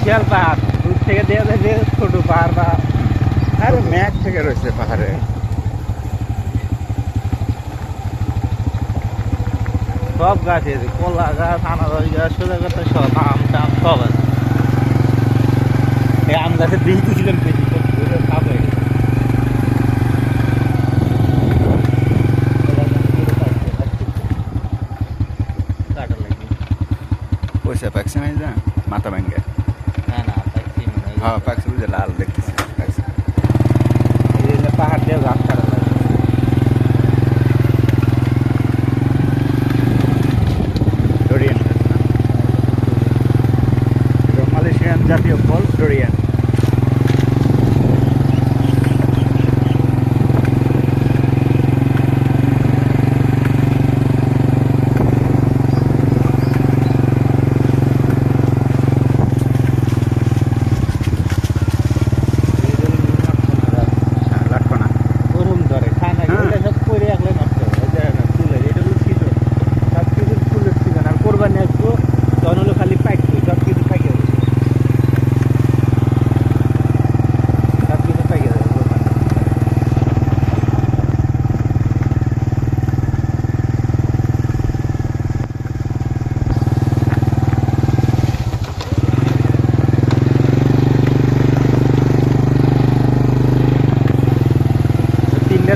বিশাল পাহাড়, দূর থেকে দেখা যায় যে ছোট পাহাড় বা আর ম্যাঘ থেকে রয়েছে পাহাড়ে। সব গাছ আছে, কলা গাছ, আনারস গাছ, সোজা কথা সব, আম টাম সব আছে। এই আম গাছের দিন ছিলাম বেশি, সব ঘুরে খাপ হয়ে গেছে। কাটা লাগবে। পয়সা পাকছে না যা মাথা ভেঙে। না না, পাইছি মনে হয়। হ্যাঁ পাকছে, বুঝে লাল দেখতেছি পাকছে। এই যে পাহাড় দিয়ে গাছ কাটা লাগে। ডোরিয়ান গাছ না? এটা মালয়েশিয়ান জাতীয় ফল ডোরিয়ান।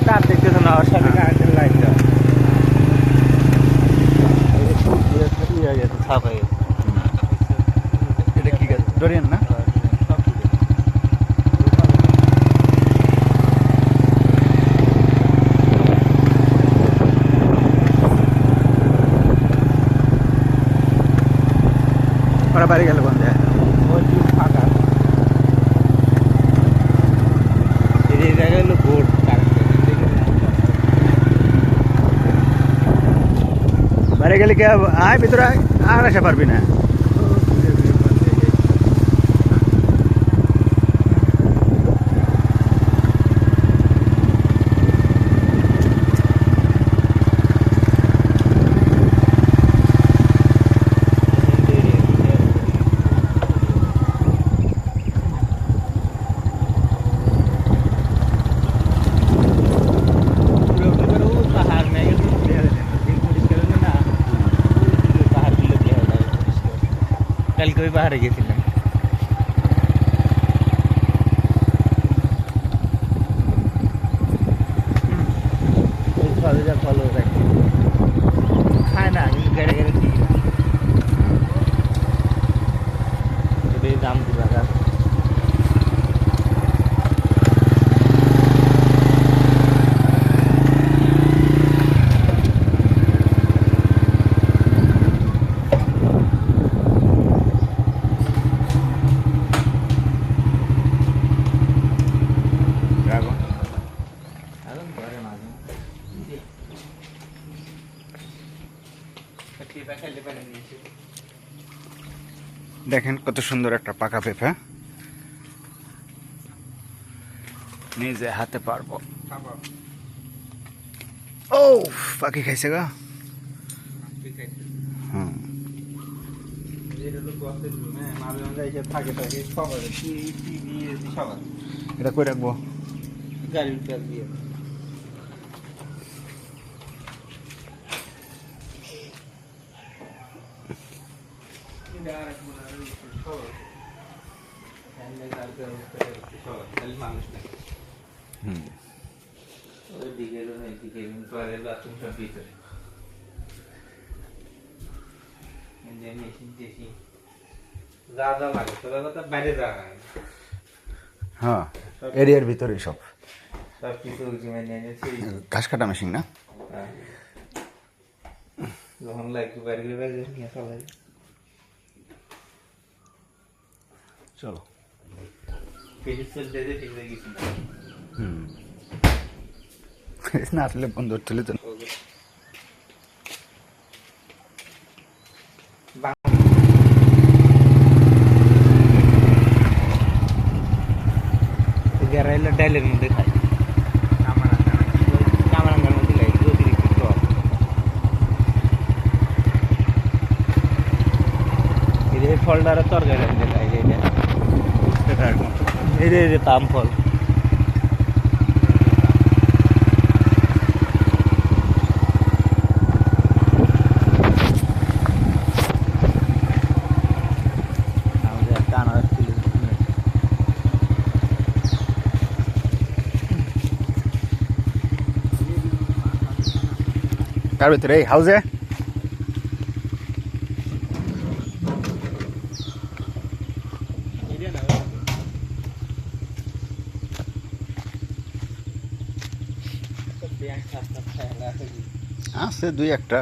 তার দেখতেছে না, ওর সাথে কারেন্টের লাইন দেওয়া ছাপ হয়ে গেছে। এটা কি গাছ? ডোরিয়ান না? ওরা বাড়ি গেল কোন যায়? ওই কি ফাঁকা, এই জায়গায় হলো বোর্ড বাড়ি গেলে কি আয় ভিতরে আয়, আর আসা পারবি না। কালকে ওই পাহাড়ে গেছিলাম। ওই ফলে যা ফলো রাখি খায় না, কিন্তু গেড়ে গেড়ে ঠিক না। এটাই দাম পুরা গাছ। দেখেন কত সুন্দর একটা পাকা পেঁপে, নিজে হাতে পারবো। ও পাখি খাইছে গা। হুম, এটা কই রাখবো? গাড়ির তেল দিয়ে মানুষ নেই। ওইদিকে এদিকে টয়লেট বাথরুম সব ভিতরে মেশিন টেশিন যা যা লাগে সব কথা বাইরে যাওয়া হয়। হ্যাঁ, এরিয়ার ভিতরে সব সব কিছু মেনে এনেছি। ঘাস কাটা মেশিন না? যখন লাগবে বাইরে গেলে বাইরে নিয়ে চলে। চলো না আসলে বন্ধ চলে তো। গেরাইলা ডাইলের মধ্যে খাই, কামারাঙ্গার মধ্যে খাই অতিরিক্ত টক। এই ফলটারে তরকারি দেখাই যে এটা এই যে পাম ফল আমাদের একটা আনারস ছিল তার ভিতরে এই হাউজে আছে দুই একটা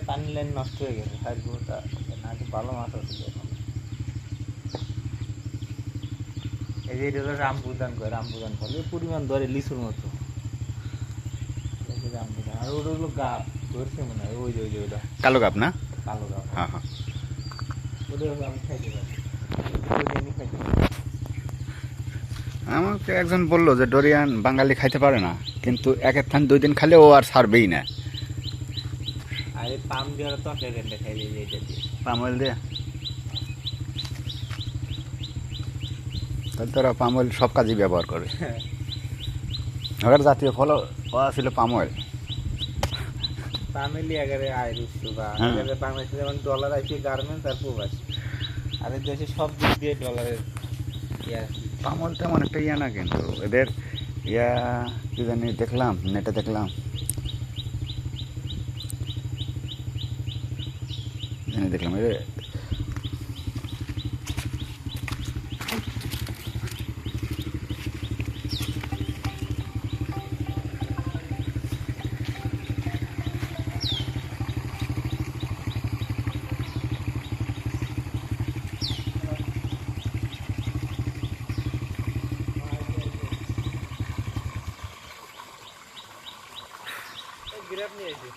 পানি লাইন নষ্ট হয়ে গেছে সাইডগুলোটা আগে ভালো মাছ আছিল এই যে এটা হলো রামবুদান করে রামবুদান ফল এই পরিমাণ ধরে লিচুর মতো রামবুদান আর ওটা হলো গাব ধরছে মনে হয় ওই যে ওইটা কালো গাব না কালো গাব হ্যাঁ হ্যাঁ ওটা হলো আমি খাইতে পারি খাইতে আমাকে একজন বললো যে ডোরিয়ান বাঙালি খাইতে পারে না, কিন্তু একের থান 2 দিন খালে ও আর ছাড়বেই না। আর এই পাম দিয়ে ওরা তরকারি খাই যে এটা দিয়ে পাম অয়েল দিয়ে, তাহলে তো ওরা পাম অয়েল সব কাজে ব্যবহার করে। ওর জাতীয় ফল ছিল পাম অয়েল। পামেলি আগে আয়ের উৎস বা বাংলাদেশে যেমন ডলার আছে গার্মেন্টস আর প্রবাস, আর এই দেশে সব দিক দিয়ে ডলারের ইয়ে আছে। পাম অয়েল তেমন একটা ইয়া না, কিন্তু এদের ইয়া কি জানি দেখলাম নেটে দেখলাম এদের গ্রাফ নিয়ে এসে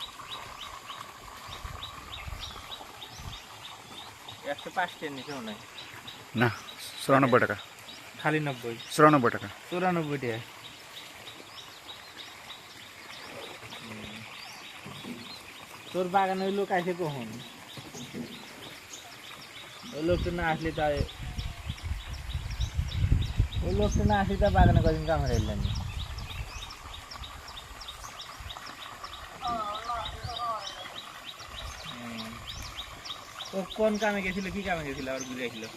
105 টাকা নিচে নাই না 94 টাকা, খালি 90 94 টাকা 94 টাকা। তোর বাগানে ওই লোক আসে কখন? ওই লোকটা না আসলে তাই ওই লোকটা না আসলে তার বাগানে কদিন কামড়ে এলেন। ও কোন কামে গেছিল, কি কামে গেছিল আবার ঘুরে আসলো?